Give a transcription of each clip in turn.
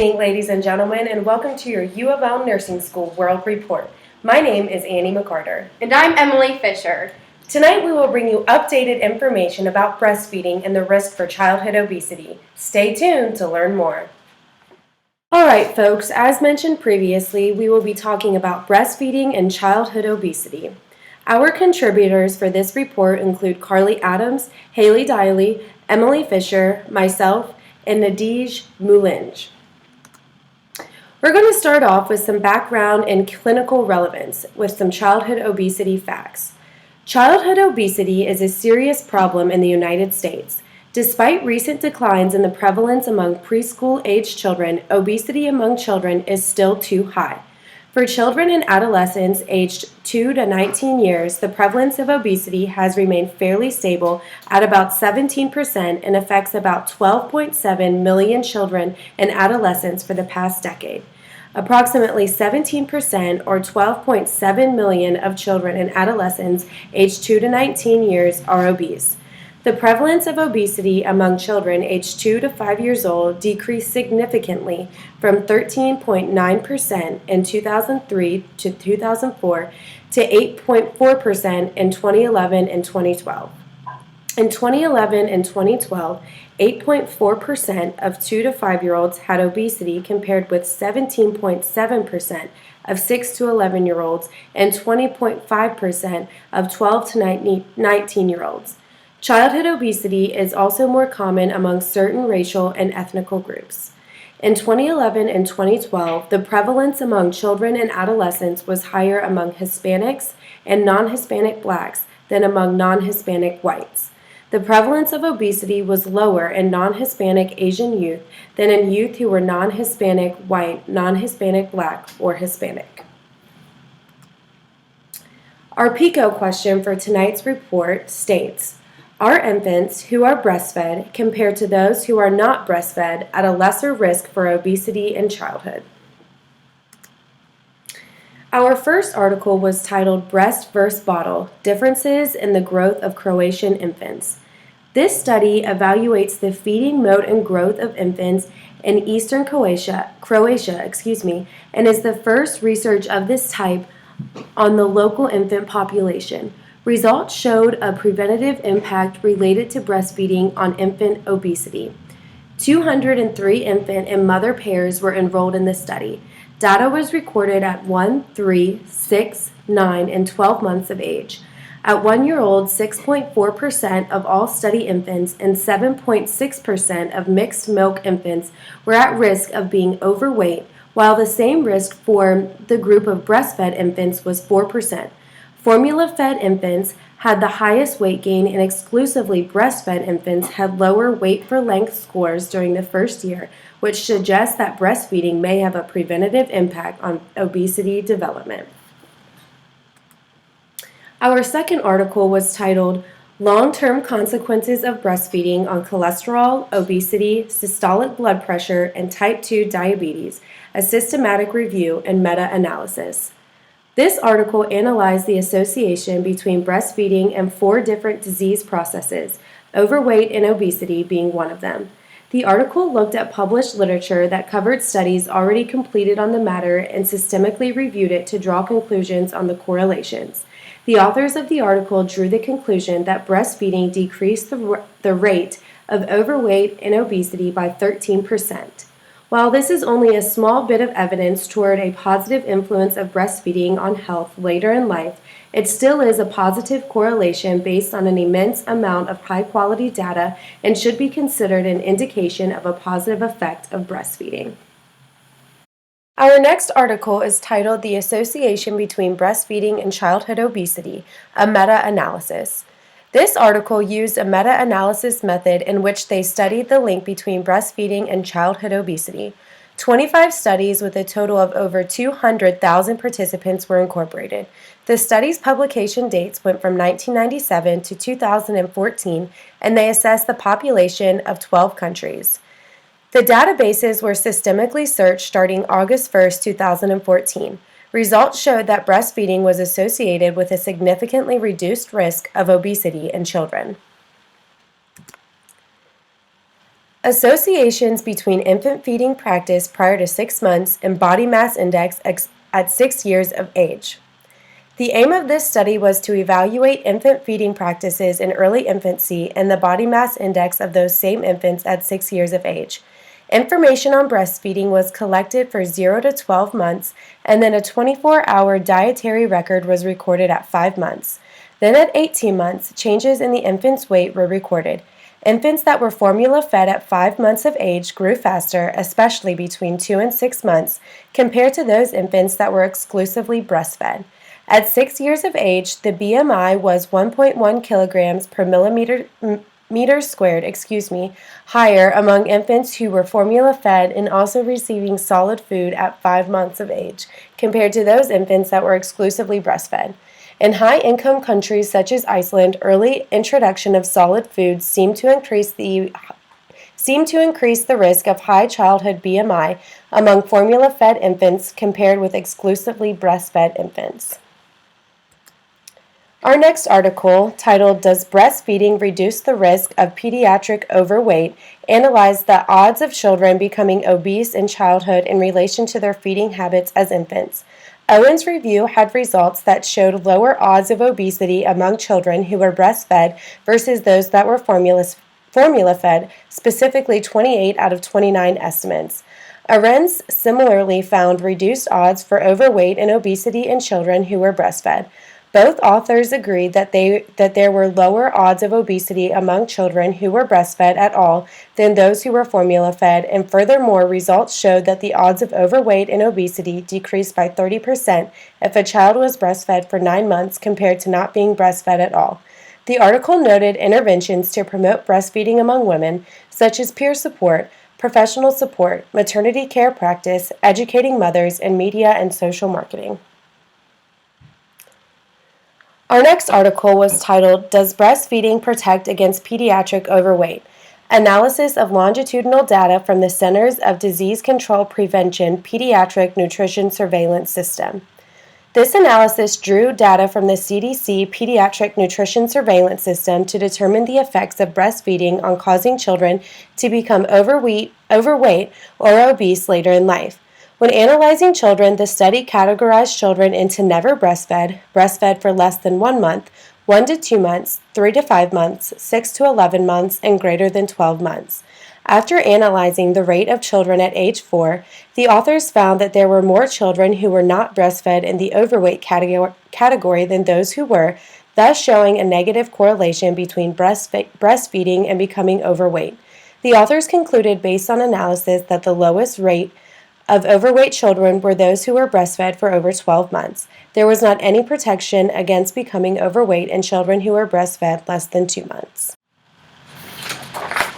evening, ladies and gentlemen, and welcome to your UofL Nursing School World Report. My name is Annie McCarter. And I'm Emily Fisher. Tonight we will bring you updated information about breastfeeding and the risk for childhood obesity. Stay tuned to learn more. Alright folks, as mentioned previously, we will be talking about breastfeeding and childhood obesity. Our contributors for this report include Carly Adams, Haley Diley, Emily Fisher, myself, and Nadij Mulinj. We're going to start off with some background and clinical relevance with some childhood obesity facts. Childhood obesity is a serious problem in the United States. Despite recent declines in the prevalence among preschool-aged children, obesity among children is still too high. For children and adolescents aged 2 to 19 years, the prevalence of obesity has remained fairly stable at about 17% and affects about 12.7 million children and adolescents for the past decade. Approximately 17% or 12.7 million of children and adolescents aged 2 to 19 years are obese. The prevalence of obesity among children aged 2 to 5 years old decreased significantly from 13.9% in 2003 to 2004 to 8.4% in 2011 and 2012. In 2011 and 2012, 8.4% of 2 to 5-year-olds had obesity compared with 17.7% of 6 to 11-year-olds and 20.5% of 12 to 19-year-olds. Childhood obesity is also more common among certain racial and ethnic groups. In 2011 and 2012, the prevalence among children and adolescents was higher among Hispanics and non-Hispanic blacks than among non-Hispanic whites. The prevalence of obesity was lower in non-Hispanic Asian youth than in youth who were non-Hispanic white, non-Hispanic black, or Hispanic. Our PICO question for tonight's report states, are infants who are breastfed compared to those who are not breastfed at a lesser risk for obesity in childhood? Our first article was titled Breast vs. Bottle, Differences in the Growth of Croatian Infants. This study evaluates the feeding mode and growth of infants in Eastern Croatia, and is the first research of this type on the local infant population. Results showed a preventative impact related to breastfeeding on infant obesity. 203 infant and mother pairs were enrolled in the study. Data was recorded at 1, 3, 6, 9, and 12 months of age. At 1 year old, 6.4% of all study infants and 7.6% of mixed milk infants were at risk of being overweight, while the same risk for the group of breastfed infants was 4%. Formula-fed infants had the highest weight gain, and exclusively breastfed infants had lower weight for length scores during the first year, which suggests that breastfeeding may have a preventative impact on obesity development. Our second article was titled Long-Term Consequences of Breastfeeding on Cholesterol, Obesity, Systolic Blood Pressure, and Type 2 Diabetes, a Systematic Review and Meta-Analysis. This article analyzed the association between breastfeeding and 4 different disease processes, overweight and obesity being one of them. The article looked at published literature that covered studies already completed on the matter and systemically reviewed it to draw conclusions on the correlations. The authors of the article drew the conclusion that breastfeeding decreased the rate of overweight and obesity by 13%. While this is only a small bit of evidence toward a positive influence of breastfeeding on health later in life, it still is a positive correlation based on an immense amount of high-quality data and should be considered an indication of a positive effect of breastfeeding. Our next article is titled The Association Between Breastfeeding and Childhood Obesity, a Meta-Analysis. This article used a meta-analysis method in which they studied the link between breastfeeding and childhood obesity. 25 studies with a total of over 200,000 participants were incorporated. The study's publication dates went from 1997 to 2014, and they assessed the population of 12 countries. The databases were systemically searched starting August 1, 2014. Results showed that breastfeeding was associated with a significantly reduced risk of obesity in children. Associations between infant feeding practice prior to 6 months and body mass index at 6 years of age. The aim of this study was to evaluate infant feeding practices in early infancy and the body mass index of those same infants at 6 years of age. Information on breastfeeding was collected for 0 to 12 months, and then a 24-hour dietary record was recorded at 5 months. Then at 18 months, changes in the infant's weight were recorded. Infants that were formula fed at 5 months of age grew faster, especially between 2 and 6 months, compared to those infants that were exclusively breastfed. At 6 years of age, the BMI was 1.1 kilograms per meter squared, higher among infants who were formula fed and also receiving solid food at 5 months of age, compared to those infants that were exclusively breastfed. In high-income countries such as Iceland, early introduction of solid foods seemed to increase the risk of high childhood BMI among formula-fed infants compared with exclusively breastfed infants. Our next article, titled "Does Breastfeeding Reduce the Risk of Pediatric Overweight?" analyzed the odds of children becoming obese in childhood in relation to their feeding habits as infants. Owen's review had results that showed lower odds of obesity among children who were breastfed versus those that were formula fed, specifically 28 out of 29 estimates. Arendz similarly found reduced odds for overweight and obesity in children who were breastfed. Both authors agreed that there were lower odds of obesity among children who were breastfed at all than those who were formula fed, and furthermore, results showed that the odds of overweight and obesity decreased by 30% if a child was breastfed for 9 months compared to not being breastfed at all. The article noted interventions to promote breastfeeding among women, such as peer support, professional support, maternity care practice, educating mothers, and media and social marketing. Our next article was titled, "Does Breastfeeding Protect Against Pediatric Overweight?" Analysis of longitudinal data from the Centers of Disease Control Prevention Pediatric Nutrition Surveillance System. This analysis drew data from the CDC Pediatric Nutrition Surveillance System to determine the effects of breastfeeding on causing children to become overweight or obese later in life. When analyzing children, the study categorized children into never breastfed, breastfed for less than 1 month, 1 to 2 months, 3 to 5 months, 6 to 11 months, and greater than 12 months. After analyzing the rate of children at age 4, the authors found that there were more children who were not breastfed in the overweight category than those who were, thus showing a negative correlation between breastfeeding and becoming overweight. The authors concluded based on analysis that the lowest rate of overweight children were those who were breastfed for over 12 months. There was not any protection against becoming overweight in children who were breastfed less than 2 months.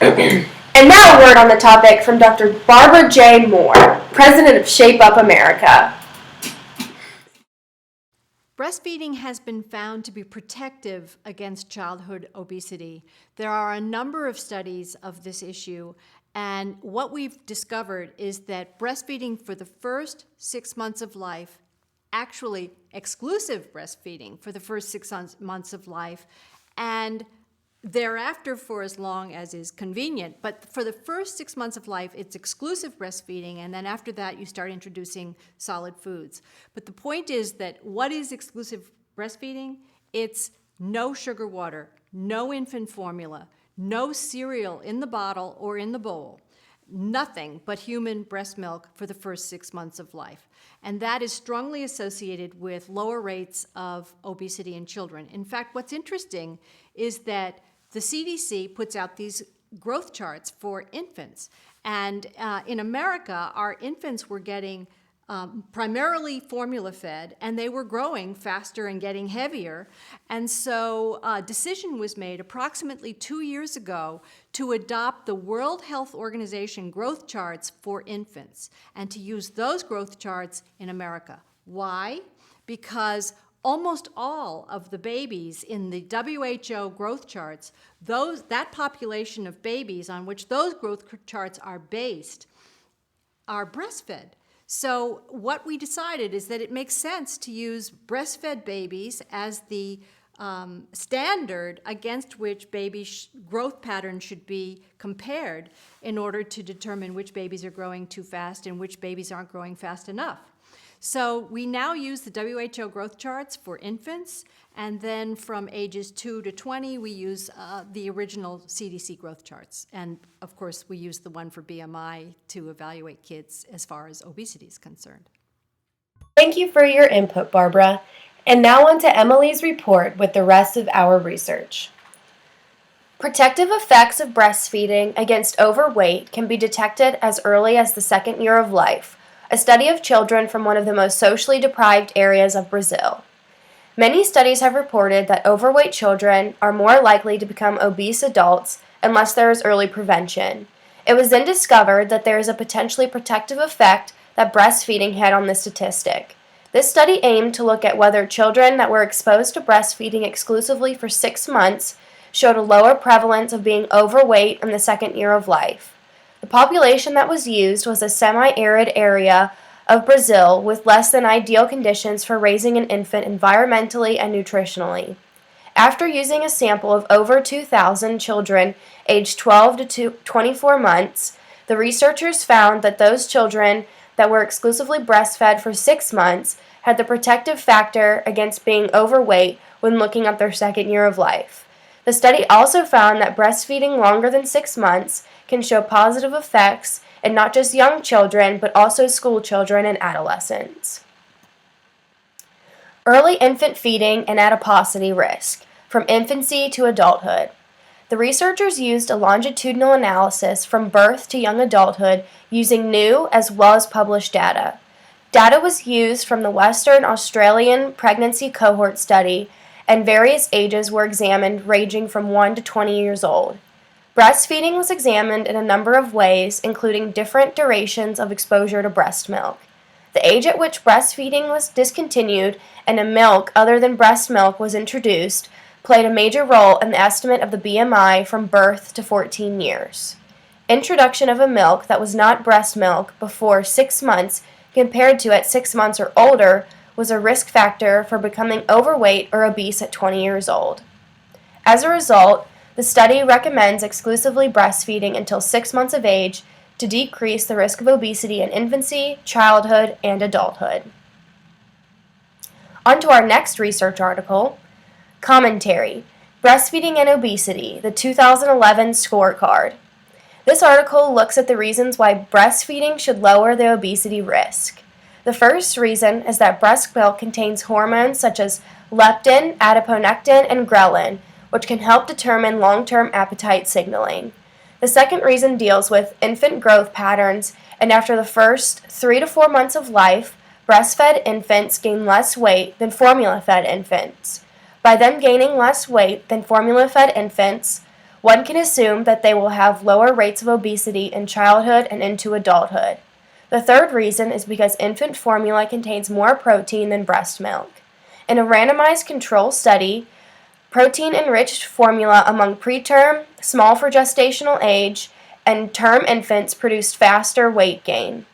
And now a word on the topic from Dr. Barbara J. Moore, President of Shape Up America. Breastfeeding has been found to be protective against childhood obesity. There are a number of studies of this issue, and what we've discovered is that breastfeeding for the first 6 months of life, actually exclusive breastfeeding for the first 6 months of life, and thereafter for as long as is convenient. But for the first 6 months of life, it's exclusive breastfeeding, and then after that, you start introducing solid foods. But the point is that what is exclusive breastfeeding? It's no sugar water, no infant formula, no cereal in the bottle or in the bowl, nothing but human breast milk for the first 6 months of life. And that is strongly associated with lower rates of obesity in children. In fact, what's interesting is that the CDC puts out these growth charts for infants. And in America, our infants were getting primarily formula fed, and they were growing faster and getting heavier. And so a decision was made approximately 2 years ago to adopt the World Health Organization growth charts for infants and to use those growth charts in America. Why? Because almost all of the babies in the WHO growth charts, that population of babies on which those growth charts are based, are breastfed. So what we decided is that it makes sense to use breastfed babies as the standard against which baby growth patterns should be compared in order to determine which babies are growing too fast and which babies aren't growing fast enough. So we now use the WHO growth charts for infants, and then from ages 2 to 20, we use the original CDC growth charts. And of course, we use the one for BMI to evaluate kids as far as obesity is concerned. Thank you for your input, Barbara. And now on to Emily's report with the rest of our research. Protective effects of breastfeeding against overweight can be detected as early as the second year of life, a study of children from one of the most socially deprived areas of Brazil. Many studies have reported that overweight children are more likely to become obese adults unless there is early prevention. It was then discovered that there is a potentially protective effect that breastfeeding had on this statistic. This study aimed to look at whether children that were exposed to breastfeeding exclusively for 6 months showed a lower prevalence of being overweight in the second year of life. The population that was used was a semi-arid area of Brazil with less than ideal conditions for raising an infant environmentally and nutritionally. After using a sample of over 2,000 children aged 12 to 24 months, the researchers found that those children that were exclusively breastfed for 6 months had the protective factor against being overweight when looking at their second year of life. The study also found that breastfeeding longer than 6 months can show positive effects in not just young children, but also school children and adolescents. Early infant feeding and adiposity risk, from infancy to adulthood. The researchers used a longitudinal analysis from birth to young adulthood using new as well as published data. Data was used from the Western Australian pregnancy cohort study, and various ages were examined ranging from 1 to 20 years old. Breastfeeding was examined in a number of ways, including different durations of exposure to breast milk. The age at which breastfeeding was discontinued and a milk other than breast milk was introduced played a major role in the estimate of the BMI from birth to 14 years. Introduction of a milk that was not breast milk before 6 months compared to at 6 months or older was a risk factor for becoming overweight or obese at 20 years old. As a result, the study recommends exclusively breastfeeding until 6 months of age to decrease the risk of obesity in infancy, childhood, and adulthood. On to our next research article, Commentary, Breastfeeding and Obesity, the 2011 Scorecard. This article looks at the reasons why breastfeeding should lower the obesity risk. The first reason is that breast milk contains hormones such as leptin, adiponectin, and ghrelin, which can help determine long-term appetite signaling. The second reason deals with infant growth patterns, and after the first 3 to 4 months of life, breastfed infants gain less weight than formula-fed infants. By them gaining less weight than formula-fed infants, one can assume that they will have lower rates of obesity in childhood and into adulthood. The third reason is because infant formula contains more protein than breast milk. In a randomized control study, protein-enriched formula among preterm, small for gestational age, and term infants produced faster weight gain,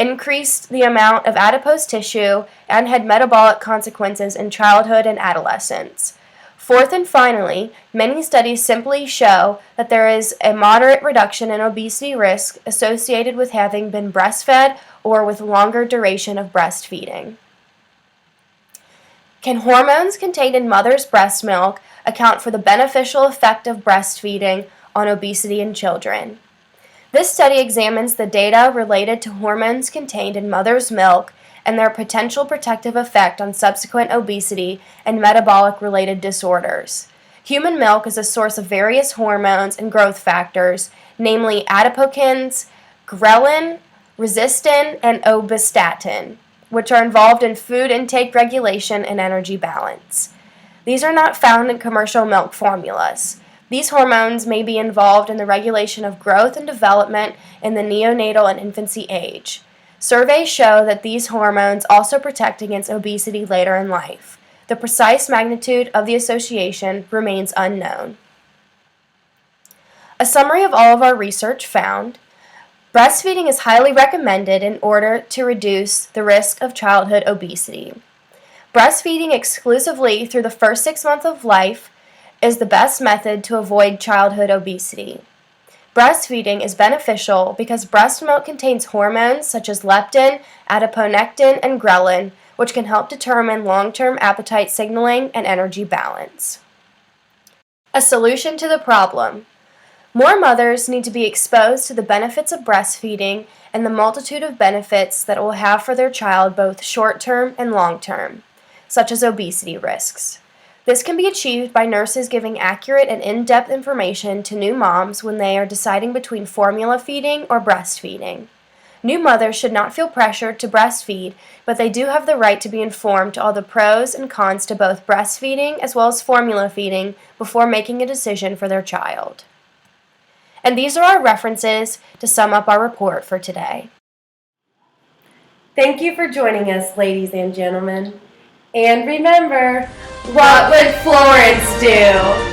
increased the amount of adipose tissue, and had metabolic consequences in childhood and adolescence. Fourth and finally, many studies simply show that there is a moderate reduction in obesity risk associated with having been breastfed or with longer duration of breastfeeding. Can hormones contained in mother's breast milk account for the beneficial effect of breastfeeding on obesity in children? This study examines the data related to hormones contained in mother's milk and their potential protective effect on subsequent obesity and metabolic-related disorders. Human milk is a source of various hormones and growth factors, namely adipokines, ghrelin, resistin, and obistatin, which are involved in food intake regulation and energy balance. These are not found in commercial milk formulas. These hormones may be involved in the regulation of growth and development in the neonatal and infancy age. Surveys show that these hormones also protect against obesity later in life. The precise magnitude of the association remains unknown. A summary of all of our research found: breastfeeding is highly recommended in order to reduce the risk of childhood obesity. Breastfeeding exclusively through the first 6 months of life is the best method to avoid childhood obesity. Breastfeeding is beneficial because breast milk contains hormones such as leptin, adiponectin, and ghrelin, which can help determine long-term appetite signaling and energy balance. A solution to the problem. More mothers need to be exposed to the benefits of breastfeeding and the multitude of benefits that it will have for their child both short-term and long-term, such as obesity risks. This can be achieved by nurses giving accurate and in-depth information to new moms when they are deciding between formula feeding or breastfeeding. New mothers should not feel pressured to breastfeed, but they do have the right to be informed to all the pros and cons to both breastfeeding as well as formula feeding before making a decision for their child. And these are our references to sum up our report for today. Thank you for joining us, ladies and gentlemen. And remember, what would Florence do?